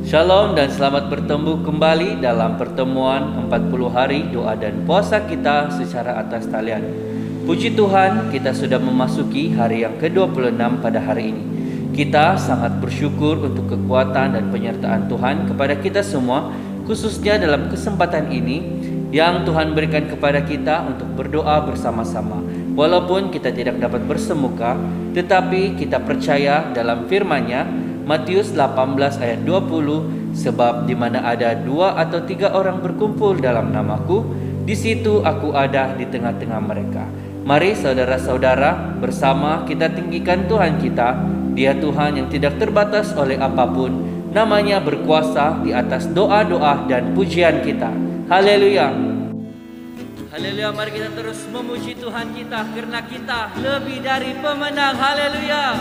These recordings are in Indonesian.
Shalom dan selamat bertemu kembali dalam pertemuan 40 hari doa dan puasa kita secara atas talian. Puji Tuhan, kita sudah memasuki hari yang ke-26 pada hari ini. Kita sangat bersyukur untuk kekuatan dan penyertaan Tuhan kepada kita semua, khususnya dalam kesempatan ini yang Tuhan berikan kepada kita untuk berdoa bersama-sama. Walaupun kita tidak dapat bersemuka, tetapi kita percaya dalam firman-Nya Matius 18 ayat 20, sebab di mana ada 2 atau 3 orang berkumpul dalam namaku, di situ aku ada di tengah-tengah mereka. Mari saudara-saudara, bersama kita tinggikan Tuhan kita. Dia Tuhan yang tidak terbatas oleh apapun. Namanya berkuasa di atas doa-doa dan pujian kita. Haleluya. Haleluya, mari kita terus memuji Tuhan kita, karena kita lebih dari pemenang. Haleluya.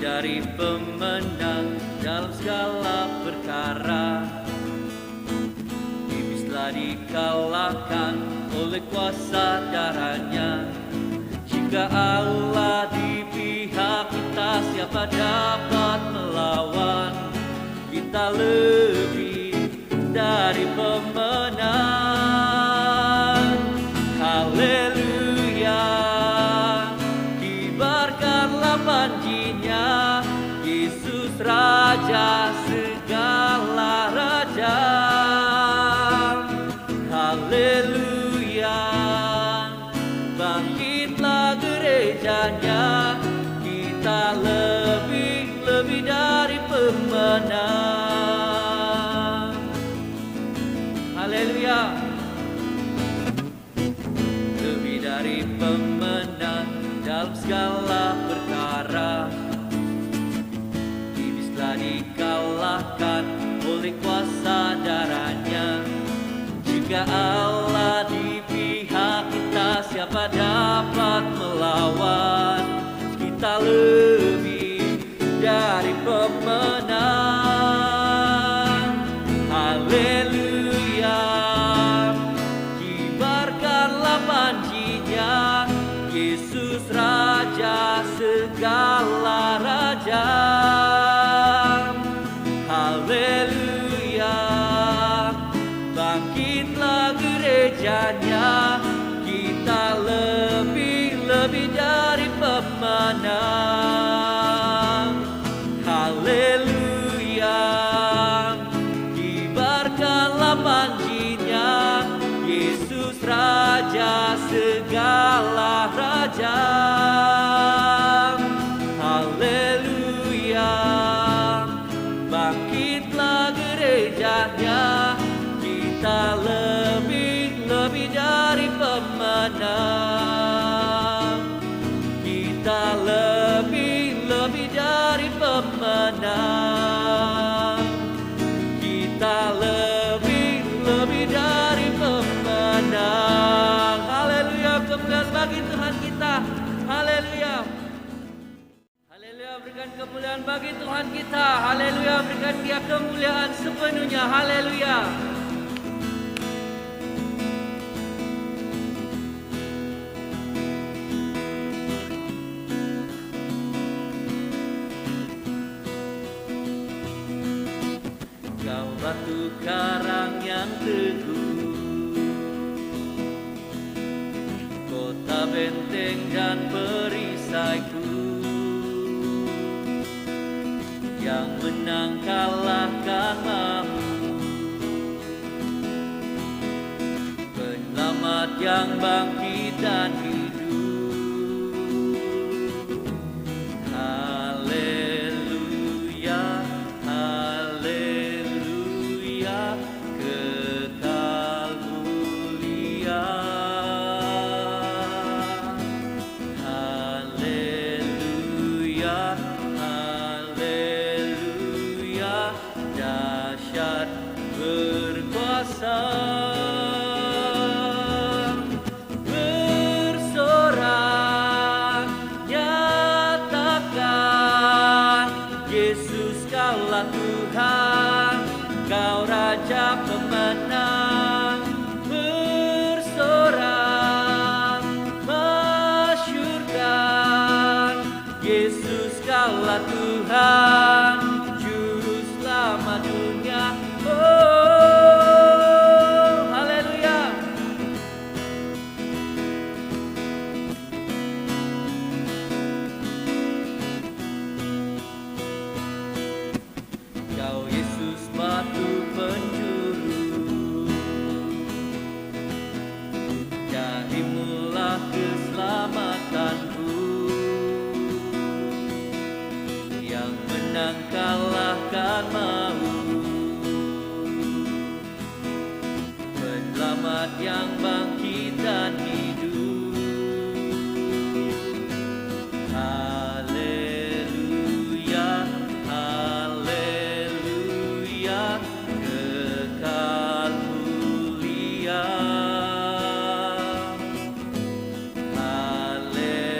Dari pemenang dalam segala perkara, iblislah dikalahkan oleh kuasa darahnya. Jika Allah di pihak kita, siapa dapat melawan? Kita lebih dari pemenang. Haleluya, kibarkanlah panjinya, Yesus Raja segala raja. Haleluya, bangkitlah gerejanya, kita lebih dari pemenang. Haleluya, lebih dari pemenang dalam segala perkara. Iblislah dikalahkan oleh kuasa darahnya. Jika Allah di pihak kita, siapa dapat melawan? Kita lebih dari pemenang. Haleluya, kibarkanlah panjinya, Yesus Raja segala raja. Haleluya, bangkitlah gerejanya, kita lebih dari pemenang. Haleluya, kibarkanlah panjinya, Yesus Raja segala raja. Haleluya, bangkitlah gerejanya, kita lebih dari pemenang. Kita lebih dari pemenang. Kita lebih dari pemenang. Haleluya, kemuliaan bagi Tuhan kita. Haleluya. Haleluya, berikan kemuliaan bagi Tuhan kita. Haleluya, berikan Dia kemuliaan sepenuhnya. Haleluya. Kau batu karang yang teguh, kota benteng dan perisaiku, yang menang kalahkan mamu, penyelamat yang bangkit dan hidup. Haleluya, haleluya, kekal mulia. Haleluya, haleluya, dahsyat berkuasa. Bersorak nyatakan, Yesus kaulah Tuhan, Kau Raja pemenang. Bersorak dunia. Oh, haleluya. Kau Yesus batu penjuru, darimulah keselamatanku, yang menang kalahkan maut, penyelamat yang bangkit dan hidup. Haleluya, haleluya, kekal mulia.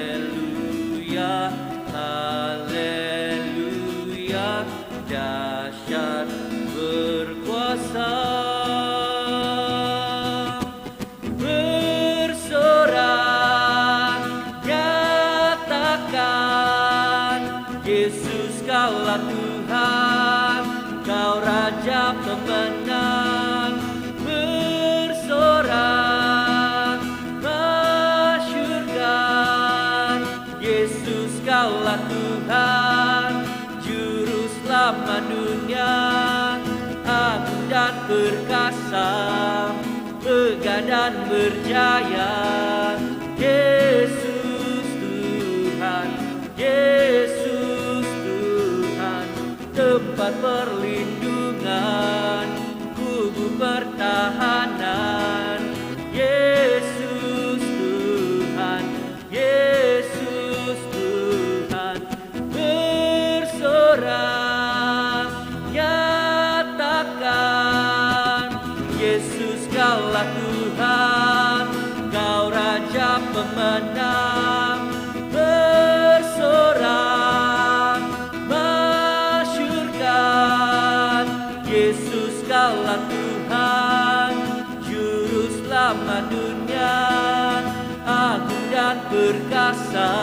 Haleluya, haleluya, dahsyat berkuasa. Bersorak nyatakan, Yesus kaulah Tuhan, Kau Raja pemenang. Bersorak masyurkan, Yesus kaulah Tuhan, Juru Selamat dunia. Agung dan perkasa, megah dan berjaya. Yesus Tuhan, Yesus Tuhan, tempat perlindungan, kubu pertahanan. Yesus Tuhan, Yesus Tuhan, bersorak nyatakan, Yesus kaulah Tuhan, Kau Raja pemenang. Bersorak masyurkan, Yesus kaulah Tuhan, Juru Selamat dunia. Agung dan perkasa,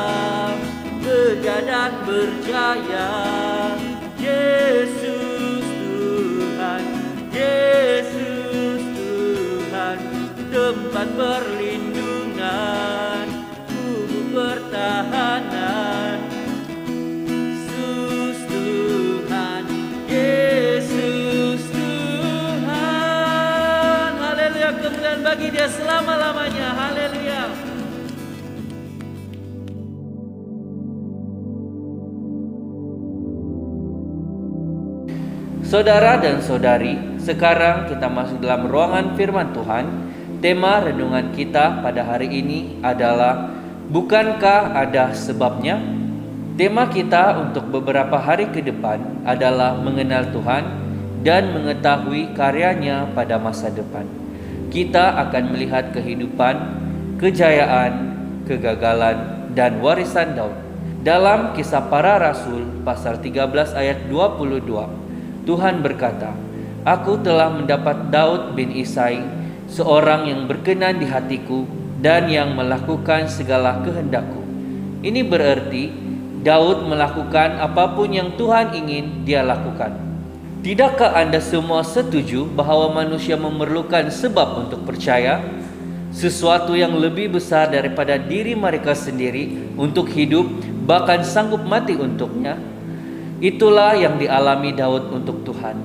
megah dan berjaya. Yesus Tuhan, Yesus Tuhan, tempat perlindungan, kubu pertahanan. Yesus Tuhan, Yesus Tuhan. Haleluya, kemuliaan bagi Dia selama-lamanya. Haleluya. Saudara dan saudari, sekarang kita masuk dalam ruangan firman Tuhan. Tema renungan kita pada hari ini adalah bukankah ada sebabnya? Tema kita untuk beberapa hari ke depan adalah mengenal Tuhan dan mengetahui karyanya pada masa depan. Kita akan melihat kehidupan, kejayaan, kegagalan, dan warisan Daud. Dalam Kisah Para Rasul pasal 13 ayat 22, Tuhan berkata, Aku telah mendapat Daud bin Isai, seorang yang berkenan di hatiku dan yang melakukan segala kehendakku. Ini berarti Daud melakukan apapun yang Tuhan ingin dia lakukan. Tidakkah Anda semua setuju bahwa manusia memerlukan sebab untuk percaya? Sesuatu yang lebih besar daripada diri mereka sendiri untuk hidup, bahkan sanggup mati untuknya. Itulah yang dialami Daud untuk Tuhan.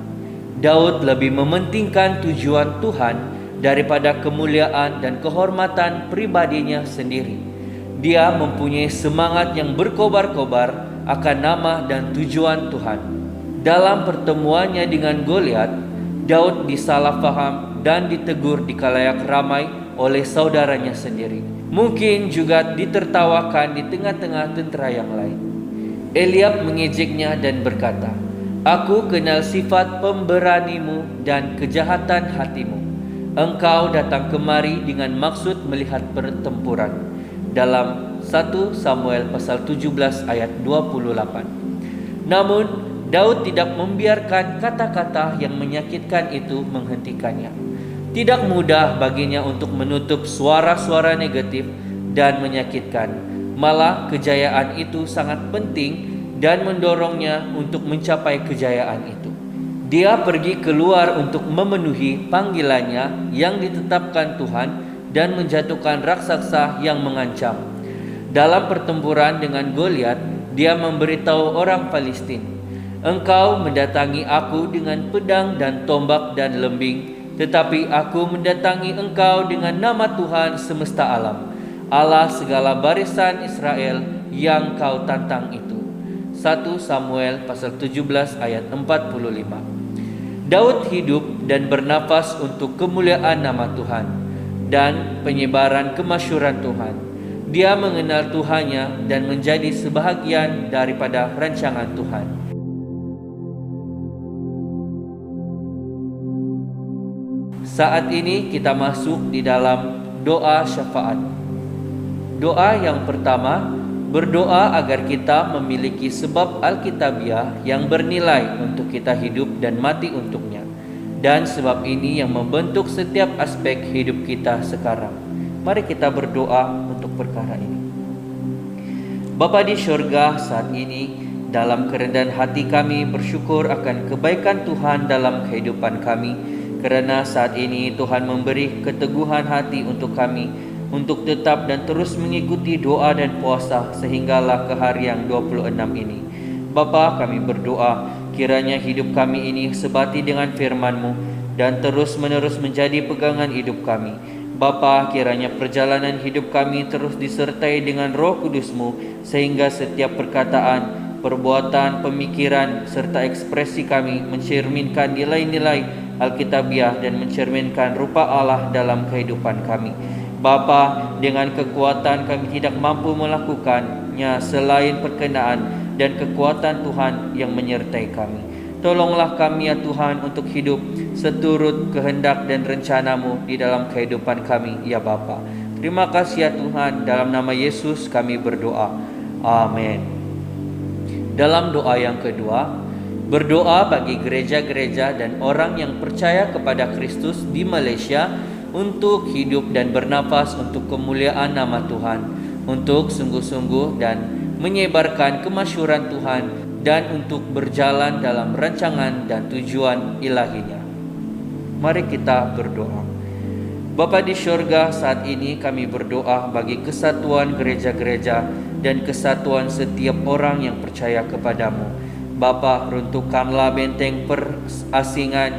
Daud lebih mementingkan tujuan Tuhan daripada kemuliaan dan kehormatan pribadinya sendiri. Dia mempunyai semangat yang berkobar-kobar akan nama dan tujuan Tuhan. Dalam pertemuannya dengan Goliat, Daud disalahfaham dan ditegur di khalayak ramai oleh saudaranya sendiri. Mungkin juga ditertawakan di tengah-tengah tentera yang lain. Eliab mengejeknya dan berkata, Aku kenal sifat pemberanimu dan kejahatan hatimu. Engkau datang kemari dengan maksud melihat pertempuran. Dalam 1 Samuel pasal 17 ayat 28. Namun Daud tidak membiarkan kata-kata yang menyakitkan itu menghentikannya. Tidak mudah baginya untuk menutup suara-suara negatif dan menyakitkan. Malah kejayaan itu sangat penting dan mendorongnya untuk mencapai kejayaan itu. Dia pergi keluar untuk memenuhi panggilannya yang ditetapkan Tuhan dan menjatuhkan raksasa yang mengancam. Dalam pertempuran dengan Goliat, dia memberitahu orang Palestina, "Engkau mendatangi aku dengan pedang dan tombak dan lembing, tetapi aku mendatangi engkau dengan nama Tuhan semesta alam, Allah segala barisan Israel yang kau tantang itu." 1 Samuel pasal 17 ayat 45. Daud hidup dan bernafas untuk kemuliaan nama Tuhan dan penyebaran kemasyhuran Tuhan. Dia mengenal Tuhannya dan menjadi sebahagian daripada rancangan Tuhan. Saat ini kita masuk di dalam doa syafaat. Doa yang pertama, berdoa agar kita memiliki sebab Alkitabiah yang bernilai untuk kita hidup dan mati untuknya. Dan sebab ini yang membentuk setiap aspek hidup kita sekarang. Mari kita berdoa untuk perkara ini. Bapa di syurga, saat ini dalam kerendahan hati kami bersyukur akan kebaikan Tuhan dalam kehidupan kami. Kerana saat ini Tuhan memberi keteguhan hati untuk kami untuk tetap dan terus mengikuti doa dan puasa sehinggalah ke hari yang 26 ini. Bapa, kami berdoa kiranya hidup kami ini sebati dengan firman-Mu dan terus menerus menjadi pegangan hidup kami. Bapa, kiranya perjalanan hidup kami terus disertai dengan Roh Kudus-Mu sehingga setiap perkataan, perbuatan, pemikiran serta ekspresi kami mencerminkan nilai-nilai Alkitabiah dan mencerminkan rupa Allah dalam kehidupan kami. Bapa, dengan kekuatan kami tidak mampu melakukannya selain perkenaan dan kekuatan Tuhan yang menyertai kami. Tolonglah kami ya Tuhan untuk hidup seturut kehendak dan rencana-Mu di dalam kehidupan kami ya Bapa. Terima kasih ya Tuhan, dalam nama Yesus kami berdoa. Amin. Dalam doa yang kedua, berdoa bagi gereja-gereja dan orang yang percaya kepada Kristus di Malaysia untuk hidup dan bernafas untuk kemuliaan nama Tuhan, untuk sungguh-sungguh dan menyebarkan kemasyhuran Tuhan dan untuk berjalan dalam rancangan dan tujuan ilahinya. Mari kita berdoa. Bapa di syurga, saat ini kami berdoa bagi kesatuan gereja-gereja dan kesatuan setiap orang yang percaya kepadamu. Bapa, runtuhkanlah benteng perasingan,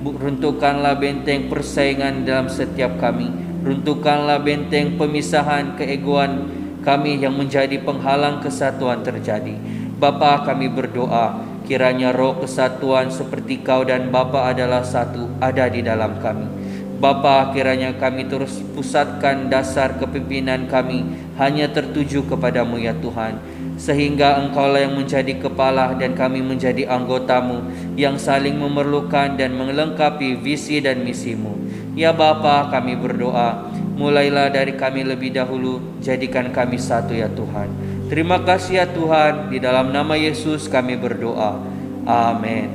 runtuhkanlah benteng persaingan dalam setiap kami. Runtuhkanlah benteng pemisahan keegoan kami yang menjadi penghalang kesatuan terjadi. Bapa, kami berdoa kiranya roh kesatuan seperti Kau dan Bapa adalah satu ada di dalam kami. Bapa, kiranya kami terus pusatkan dasar kepimpinan kami hanya tertuju kepadamu ya Tuhan, sehingga Engkaulah yang menjadi kepala dan kami menjadi anggotamu yang saling memerlukan dan melengkapi visi dan misimu. Ya Bapa, kami berdoa, mulailah dari kami lebih dahulu, jadikan kami satu ya Tuhan. Terima kasih ya Tuhan, di dalam nama Yesus kami berdoa. Amin.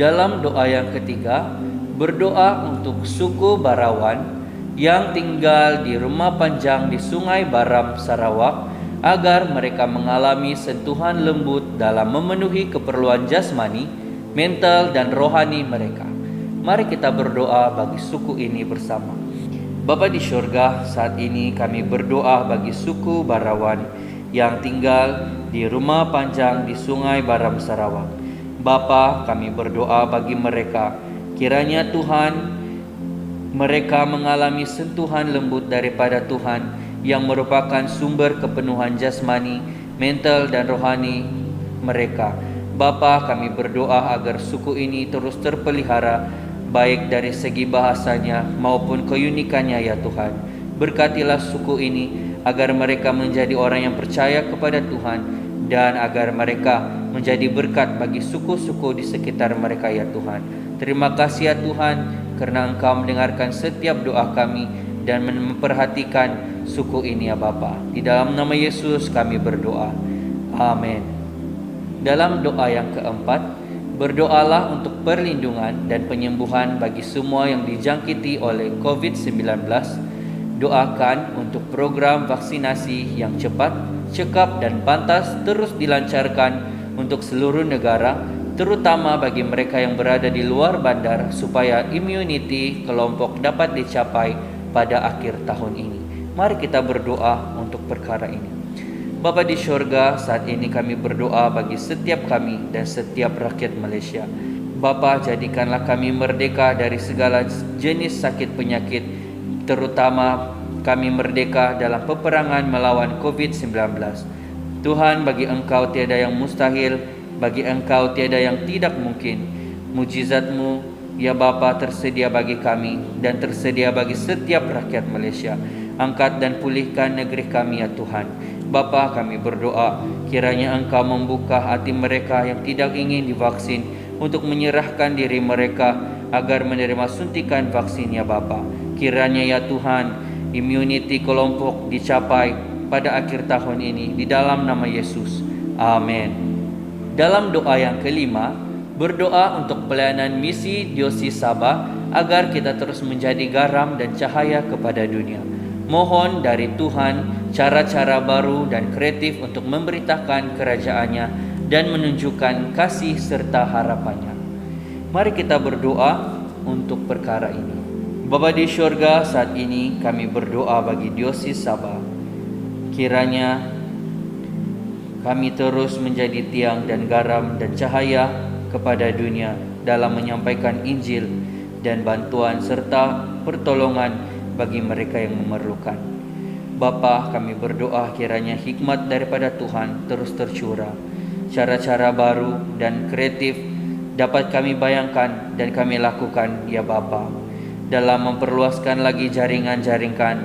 Dalam doa yang ketiga, berdoa untuk suku Barawan yang tinggal di rumah panjang di Sungai Baram, Sarawak, agar mereka mengalami sentuhan lembut dalam memenuhi keperluan jasmani, mental dan rohani mereka. Mari kita berdoa bagi suku ini bersama. Bapa di syurga, saat ini kami berdoa bagi suku Barawan yang tinggal di rumah panjang di Sungai Baram, Sarawak. Bapa, kami berdoa bagi mereka, kiranya Tuhan, mereka mengalami sentuhan lembut daripada Tuhan yang merupakan sumber kepenuhan jasmani, mental dan rohani mereka. Bapa, kami berdoa agar suku ini terus terpelihara, baik dari segi bahasanya maupun keunikannya ya Tuhan. Berkatilah suku ini agar mereka menjadi orang yang percaya kepada Tuhan dan agar mereka menjadi berkat bagi suku-suku di sekitar mereka ya Tuhan. Terima kasih ya Tuhan, karena Engkau mendengarkan setiap doa kami dan memperhatikan suku ini ya Bapa. Di dalam nama Yesus kami berdoa. Amin. Dalam doa yang keempat, berdoalah untuk perlindungan dan penyembuhan bagi semua yang dijangkiti oleh COVID-19. Doakan untuk program vaksinasi yang cepat, cekap dan pantas terus dilancarkan untuk seluruh negara terutama bagi mereka yang berada di luar bandar, supaya immunity kelompok dapat dicapai pada akhir tahun ini. Mari kita berdoa untuk perkara ini. Bapa di surga, saat ini kami berdoa bagi setiap kami dan setiap rakyat Malaysia. Bapa, jadikanlah kami merdeka dari segala jenis sakit penyakit, terutama kami merdeka dalam peperangan melawan COVID-19. Tuhan, bagi Engkau tiada yang mustahil, bagi Engkau tiada yang tidak mungkin. Mujizat-Mu, ya Bapa, tersedia bagi kami dan tersedia bagi setiap rakyat Malaysia. Angkat dan pulihkan negeri kami, ya Tuhan. Bapa, kami berdoa, kiranya Engkau membuka hati mereka yang tidak ingin divaksin untuk menyerahkan diri mereka agar menerima suntikan vaksin, ya Bapa. Kiranya, ya Tuhan, immunity kelompok dicapai pada akhir tahun ini di dalam nama Yesus. Amin. Dalam doa yang kelima, berdoa untuk pelayanan misi Diosis Sabah agar kita terus menjadi garam dan cahaya kepada dunia. Mohon dari Tuhan cara-cara baru dan kreatif untuk memberitakan kerajaan-Nya dan menunjukkan kasih serta harapan-Nya. Mari kita berdoa untuk perkara ini. Bapa di syurga, saat ini kami berdoa bagi Diosis Sabah. Kiranya kami terus menjadi tiang dan garam dan cahaya kepada dunia dalam menyampaikan Injil dan bantuan serta pertolongan bagi mereka yang memerlukan. Bapa, kami berdoa kiranya hikmat daripada Tuhan terus tercurah. Cara-cara baru dan kreatif dapat kami bayangkan dan kami lakukan, ya Bapa, dalam memperluaskan lagi jaringan-jaringan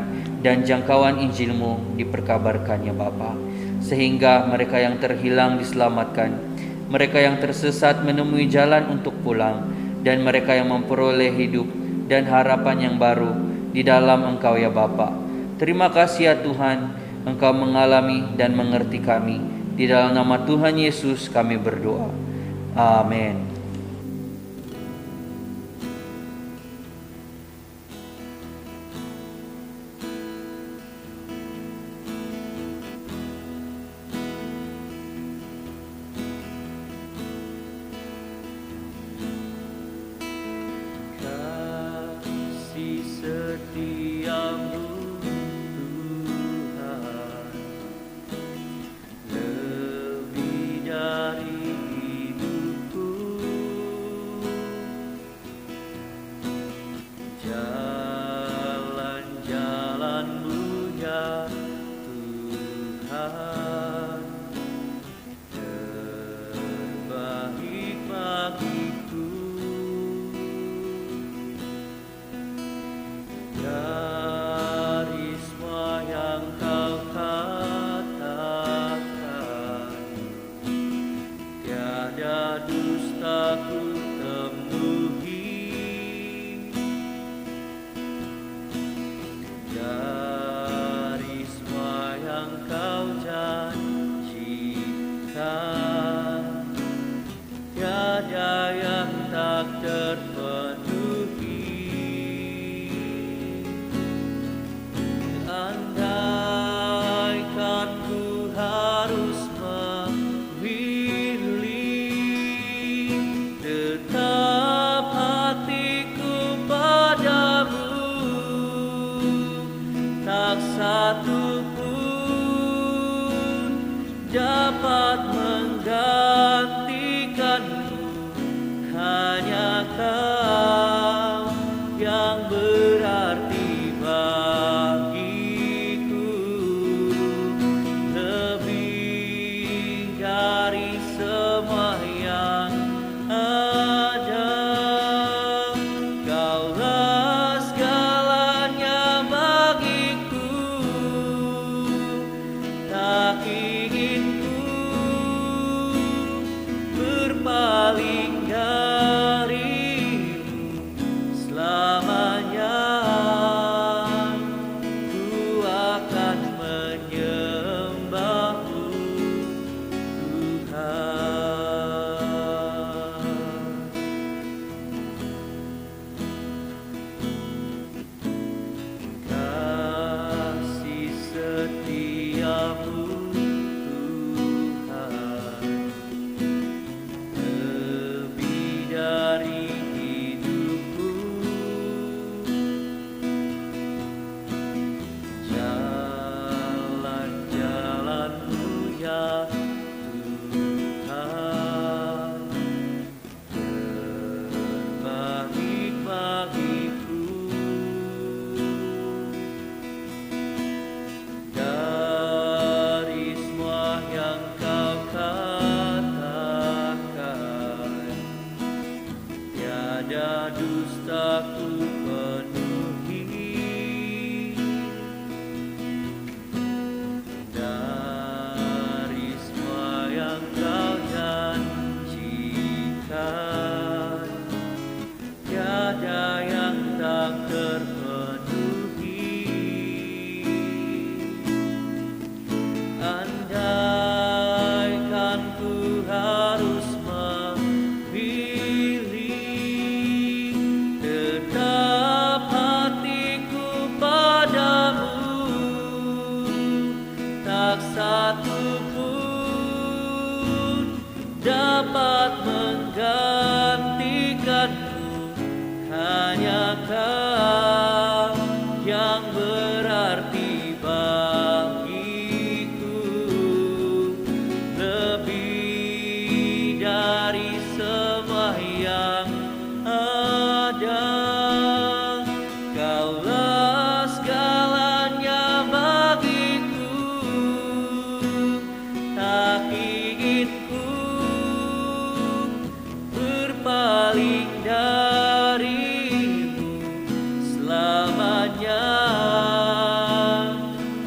dan jangkauan Injil-Mu diperkabarkan, ya Bapa, sehingga mereka yang terhilang diselamatkan, mereka yang tersesat menemui jalan untuk pulang, dan mereka yang memperoleh hidup dan harapan yang baru di dalam Engkau, ya Bapa. Terima kasih, ya Tuhan, Engkau mengalami dan mengerti kami. Di dalam nama Tuhan Yesus kami berdoa. Amin. Kasih setiamu Tuhan, lebih dari hidupku, dosaku penuhi. Dari semua yang Kau janjikan, tiada yang tak terpenuhi. Andaikan ku harus memilih, tetap hatiku padamu, tak satu pun dapat menggantikanmu. Hanya Kau yang berarti bagiku, lebih dari semua yang ada. Kaulah segalanya bagiku, tak ingin ku berpaling darimu selamanya.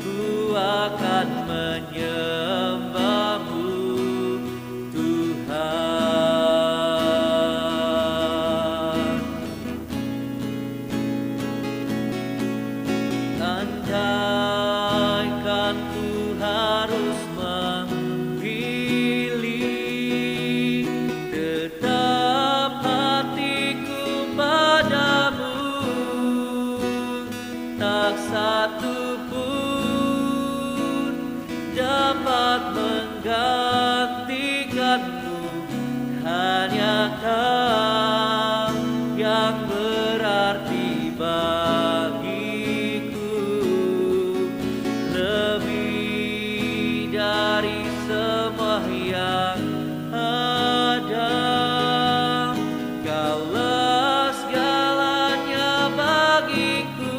Ku akan menyembahmu, Tuhan. Andaikan ku harus memilih, tetap hatiku padamu, tak satu pun dapat menggantikanmu. Hanya Kau yang berarti bagiku, lebih dari semua yang ada. Kaulah segalanya bagiku,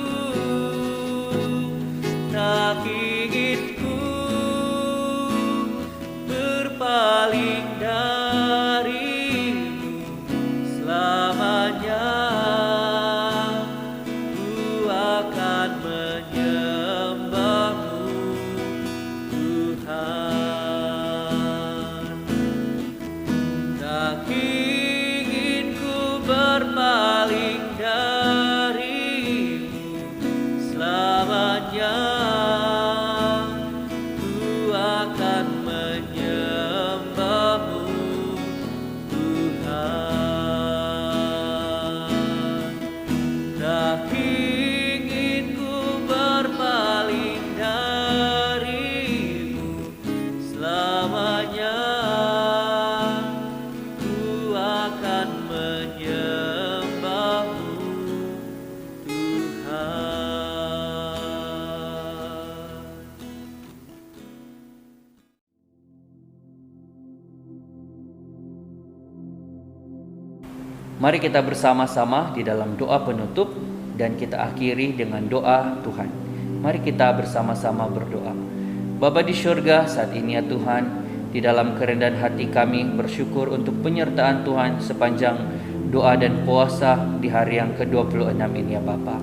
tak ingin ku berpaling darimu selamanya. Ku akan menyembahmu, Tuhan. Tak ingin ku berpaling darimu selamanya. Ku akan menyembahmu, Tuhan. Tak ingin ku berpaling darimu selamanya. Ku akan menyembahmu, Tuhan. Mari kita bersama-sama di dalam doa penutup dan kita akhiri dengan doa Tuhan. Mari kita bersama-sama berdoa. Bapa di syurga, saat ini ya Tuhan, di dalam kerendahan hati kami bersyukur untuk penyertaan Tuhan sepanjang doa dan puasa di hari yang ke-26 ini ya Bapa.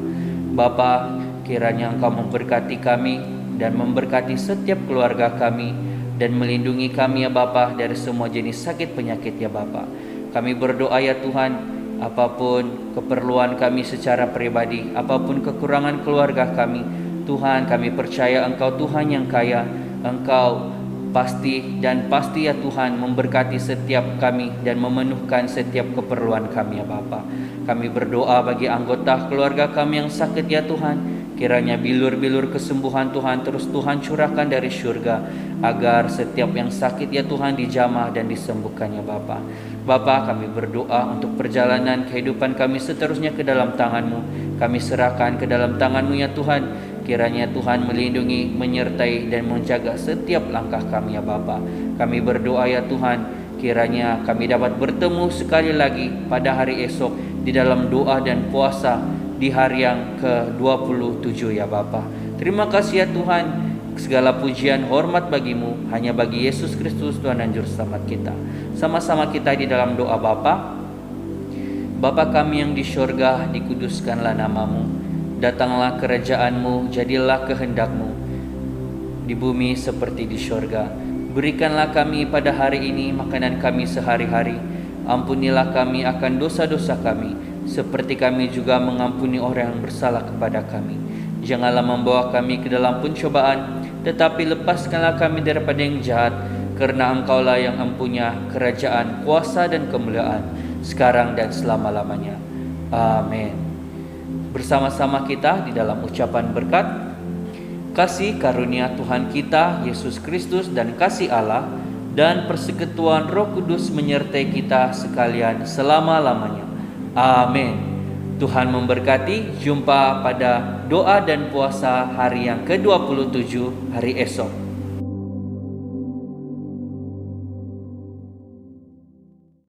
Bapa, kiranya Engkau memberkati kami dan memberkati setiap keluarga kami dan melindungi kami ya Bapa dari semua jenis sakit penyakit ya Bapa. Kami berdoa ya Tuhan, apapun keperluan kami secara pribadi, apapun kekurangan keluarga kami, Tuhan, kami percaya Engkau Tuhan yang kaya. Engkau pasti ya Tuhan memberkati setiap kami dan memenuhkan setiap keperluan kami ya Bapa. Kami berdoa bagi anggota keluarga kami yang sakit ya Tuhan. Kiranya bilur-bilur kesembuhan Tuhan terus Tuhan curahkan dari syurga, agar setiap yang sakit ya Tuhan dijamah dan disembuhkan ya Bapa. Bapa, kami berdoa untuk perjalanan kehidupan kami seterusnya ke dalam tangan-Mu. Kami serahkan ke dalam tangan-Mu ya Tuhan. Kiranya Tuhan melindungi, menyertai dan menjaga setiap langkah kami ya Bapa. Kami berdoa ya Tuhan, kiranya kami dapat bertemu sekali lagi pada hari esok di dalam doa dan puasa di hari yang ke-27 ya Bapa. Terima kasih ya Tuhan. Segala pujian hormat bagi-Mu hanya bagi Yesus Kristus Tuhan dan Juru Selamat kita. Sama-sama kita di dalam doa Bapa. Bapa kami yang di syurga, dikuduskanlah namamu. Datanglah kerajaanmu, jadilah kehendakmu di bumi seperti di syurga. Berikanlah kami pada hari ini makanan kami sehari-hari. Ampunilah kami akan dosa-dosa kami, seperti kami juga mengampuni orang yang bersalah kepada kami. Janganlah membawa kami ke dalam pencobaan, tetapi lepaskanlah kami daripada yang jahat, karena Engkaulah yang mempunyai kerajaan, kuasa dan kemuliaan, sekarang dan selama-lamanya. Amin. Bersama-sama kita di dalam ucapan berkat. Kasih karunia Tuhan kita Yesus Kristus dan kasih Allah dan persekutuan Roh Kudus menyertai kita sekalian selama-lamanya. Amin. Tuhan memberkati. Jumpa pada doa dan puasa hari yang ke-27 hari esok.